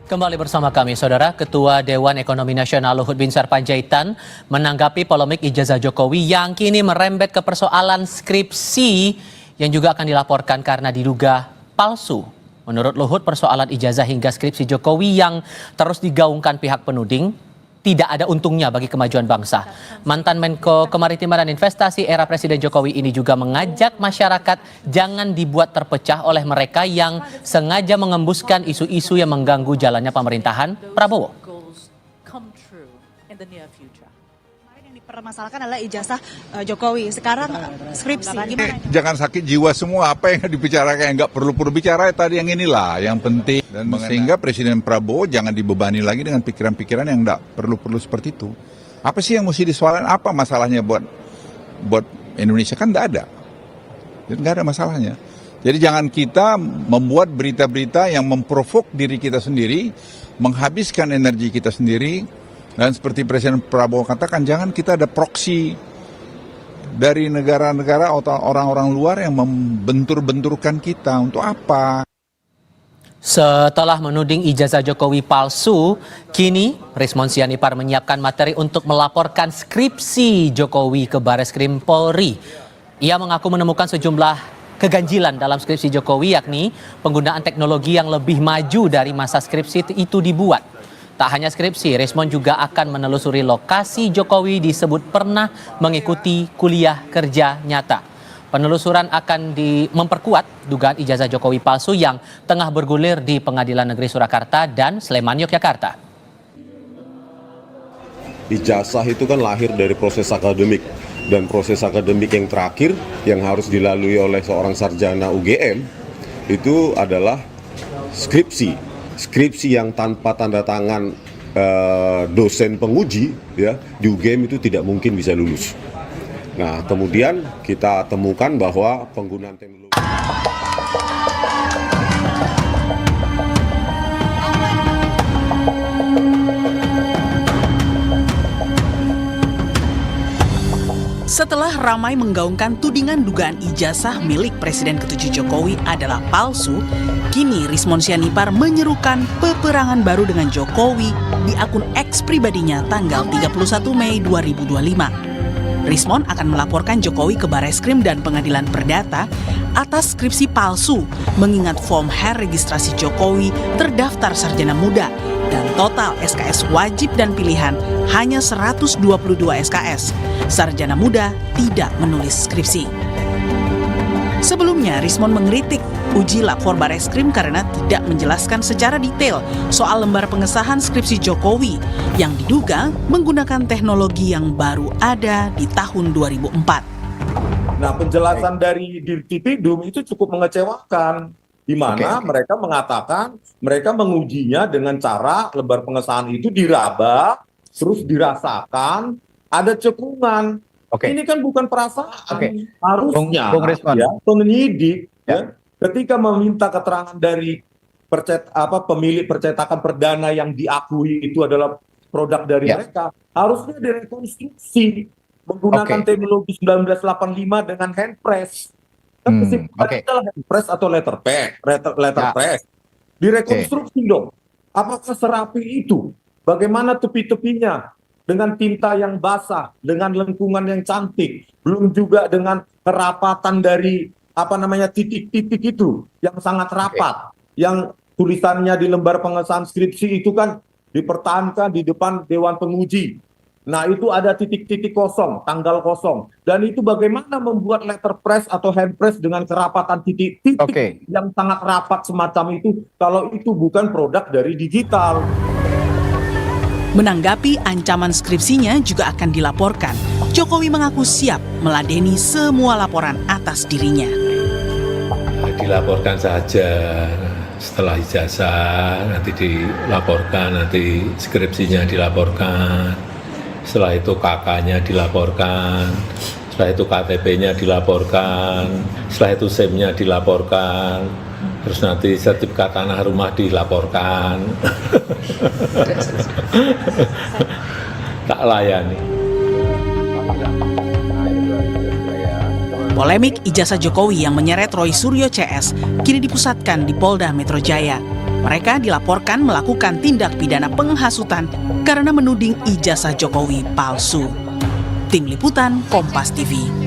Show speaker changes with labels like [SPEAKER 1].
[SPEAKER 1] Kembali bersama kami, Saudara. Ketua Dewan Ekonomi Nasional Luhut Binsar Panjaitan menanggapi polemik ijazah Jokowi yang kini merembet ke persoalan skripsi yang juga akan dilaporkan karena diduga palsu. Menurut Luhut, persoalan ijazah hingga skripsi Jokowi yang terus digaungkan pihak penuding tidak ada untungnya bagi kemajuan bangsa. Mantan Menko Kemaritiman dan Investasi era Presiden Jokowi ini juga mengajak masyarakat jangan dibuat terpecah oleh mereka yang sengaja mengembuskan isu-isu yang mengganggu jalannya pemerintahan Prabowo.
[SPEAKER 2] Yang dipermasalahkan adalah ijazah Jokowi, sekarang skripsi. Gimana?
[SPEAKER 3] Jangan sakit jiwa semua, apa yang dibicarakan yang nggak perlu bicara tadi yang inilah yang penting. Dan sehingga Presiden Prabowo jangan dibebani lagi dengan pikiran-pikiran yang nggak perlu seperti itu. Apa sih yang mesti disoalkan? Apa masalahnya buat Indonesia? Kan nggak ada. Jadi nggak ada masalahnya. Jadi jangan kita membuat berita-berita yang memprovok diri kita sendiri, menghabiskan energi kita sendiri. Dan seperti Presiden Prabowo katakan, jangan kita ada proksi dari negara-negara atau orang-orang luar yang membentur-benturkan kita. Untuk apa?
[SPEAKER 1] Setelah menuding ijazah Jokowi palsu, kini Rismon Sianipar menyiapkan materi untuk melaporkan skripsi Jokowi ke Bareskrim Polri. Ia mengaku menemukan sejumlah keganjilan dalam skripsi Jokowi, yakni penggunaan teknologi yang lebih maju dari masa skripsi itu dibuat. Tak hanya skripsi, Rismon juga akan menelusuri lokasi Jokowi disebut pernah mengikuti kuliah kerja nyata. Penelusuran akan memperkuat dugaan ijazah Jokowi palsu yang tengah bergulir di Pengadilan Negeri Surakarta dan Sleman, Yogyakarta.
[SPEAKER 4] Ijazah itu kan lahir dari proses akademik, dan proses akademik yang terakhir yang harus dilalui oleh seorang sarjana UGM itu adalah skripsi. Skripsi yang tanpa tanda tangan dosen penguji ya di UGM itu tidak mungkin bisa lulus. Nah, kemudian kita temukan bahwa penggunaan teknologi
[SPEAKER 5] Setelah ramai menggaungkan tudingan dugaan ijazah milik Presiden ke-7 Jokowi adalah palsu, kini Rismon Sianipar menyerukan peperangan baru dengan Jokowi di akun X pribadinya tanggal 31 Mei 2025. Rismon akan melaporkan Jokowi ke Bareskrim dan Pengadilan Perdata atas skripsi palsu, mengingat form Her registrasi Jokowi terdaftar sarjana muda dan total SKS wajib dan pilihan hanya 122 SKS. Sarjana muda tidak menulis skripsi. Sebelumnya, Rismon mengkritik uji lapor Bareskrim karena tidak menjelaskan secara detail soal lembar pengesahan skripsi Jokowi yang diduga menggunakan teknologi yang baru ada di tahun 2004.
[SPEAKER 6] Nah, penjelasan dari Dirtipidum itu cukup mengecewakan, di mana mereka mengatakan mereka mengujinya dengan cara lembar pengesahan itu diraba, terus dirasakan, ada cekungan. Ini kan bukan perasaan. Harusnya ya, penyidik ya, ketika meminta keterangan dari pemilik percetakan perdana yang diakui itu adalah produk dari mereka, harusnya direkonstruksi menggunakan teknologi 1985 dengan handpress. Kan adalah handpress atau letter press. Direkonstruksi dong. Apakah serapi itu? Bagaimana tepi-tepinya? Dengan tinta yang basah, dengan lengkungan yang cantik, belum juga dengan kerapatan dari titik-titik itu yang sangat rapat, yang tulisannya di lembar pengesahan skripsi itu kan dipertahankan di depan Dewan Penguji. Nah, itu ada titik-titik kosong, tanggal kosong, dan itu bagaimana membuat letterpress atau handpress dengan kerapatan titik-titik yang sangat rapat semacam itu kalau itu bukan produk dari digital.
[SPEAKER 5] Menanggapi ancaman skripsinya juga akan dilaporkan, Jokowi mengaku siap meladeni semua laporan atas dirinya.
[SPEAKER 7] Dilaporkan saja, setelah ijazah nanti dilaporkan, nanti skripsinya dilaporkan, setelah itu KK-nya dilaporkan, setelah itu KTP-nya dilaporkan, setelah itu SIM-nya dilaporkan, terus nanti sertifikat tanah rumah dilaporkan. Tak layani.
[SPEAKER 5] Polemik ijazah Jokowi yang menyeret Roy Suryo CS kini dipusatkan di Polda Metro Jaya. Mereka dilaporkan melakukan tindak pidana penghasutan karena menuding ijazah Jokowi palsu. Tim Liputan Kompas TV.